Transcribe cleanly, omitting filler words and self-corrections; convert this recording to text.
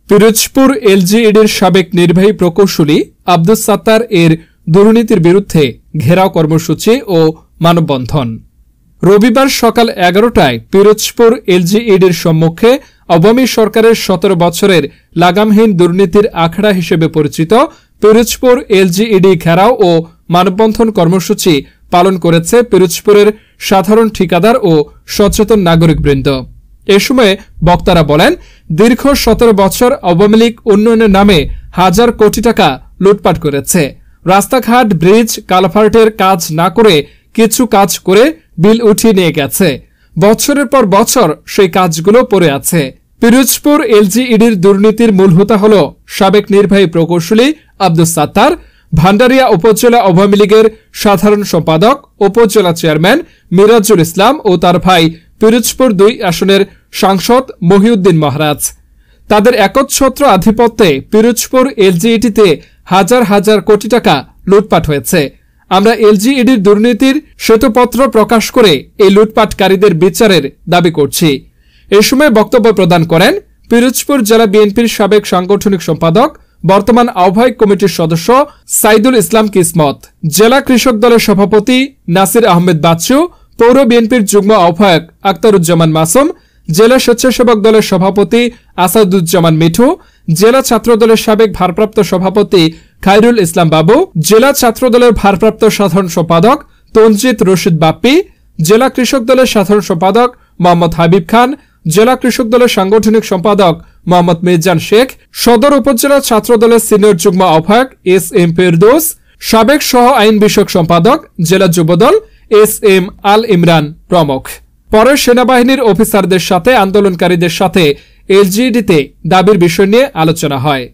পিরোজপুর এলজিইডির সাবেক নির্বাহী প্রকৌশলী আব্দুস সাত্তার এর দুর্নীতির বিরুদ্ধে ঘেরাও কর্মসূচি ও মানববন্ধন। রবিবার সকাল 11টায় পিরোজপুর এলজিইডির সম্মুখে আওয়ামী সরকারের 17 বছরের লাগামহীন দুর্নীতির আখড়া হিসেবে পরিচিত পিরোজপুর এলজিইডি ঘেরাও ও মানববন্ধন কর্মসূচি পালন করেছে পিরোজপুরের সাধারণ ঠিকাদার ও সচেতন নাগরিকবৃন্দ। এ সময় বক্তারা বলেন, দীর্ঘ 17 বছর আওয়ামী লীগ উন্নয়নের নামে হাজার কোটি টাকা লুটপাট করেছে। রাস্তাঘাট, ব্রিজ, কালভার্টের কাজ না করে কিছু কাজ করে বিল উঠিয়ে নিয়ে গেছে। বছরের পর বছর সেই কাজগুলো পড়ে আছে। পিরোজপুর এলজিইডির দুর্নীতির মূল হোতা হল সাবেক নির্বাহী প্রকৌশলী আব্দুস সাত্তার, ভান্ডারিয়া উপজেলা আওয়ামী লীগের সাধারণ সম্পাদক, উপজেলা চেয়ারম্যান মিরাজুল ইসলাম ও তার ভাই পিরোজপুর 2 আসনের সাংসদ মহিউদ্দিন মহারাজ। তাদের একচ্ছত্র আধিপত্যে পিরোজপুর এলজিইডিতে হাজার হাজার কোটি টাকা লুটপাট হয়েছে। আমরা এলজিইডির দুর্নীতির শ্বেতপত্র প্রকাশ করে এই লুটপাটকারীদের বিচারের দাবি করছি। এ সময় বক্তব্য প্রদান করেন পিরোজপুর জেলা বিএনপির সাবেক সাংগঠনিক সম্পাদক, বর্তমান আহ্বায়ক কমিটির সদস্য সাইদুল ইসলাম কিসমত, জেলা কৃষক দলের সভাপতি নাসির আহমেদ বাচ্চু, পৌর বিএনপির যুগ্ম আহ্বায়ক আক্তারুজ্জামান মাসুম, জেলা স্বেচ্ছাসেবক দলের সভাপতি আসাদুজ্জামান মিঠু, জেলা ছাত্র দলের সাবেক ভারপ্রাপ্ত সভাপতি খায়রুল ইসলাম বাবু, জেলা ছাত্র দলের ভারপ্রাপ্ত সাধারণ সম্পাদক তঞ্জিত রশিদ বাপ্পি, জেলা কৃষক দলের সাধারণ সম্পাদক মোহাম্মদ হাবিব খান, জেলা কৃষক দলের সাংগঠনিক সম্পাদক মোহাম্মদ মির্জান শেখ, সদর উপজেলা ছাত্র দলের সিনিয়র যুগ্ম আহ্বায়ক এস.এম. ফেরদৌস, সাবেক সহ আইন বিষয়ক সম্পাদক জেলা যুবদল এস.এম. আল ইমরান প্রমুখ। পরে সেনাবাহিনীর অফিসারদের সাথে আন্দোলনকারীদের সাথে এলজিইডিতে দাবির বিষয় নিয়ে আলোচনা হয়।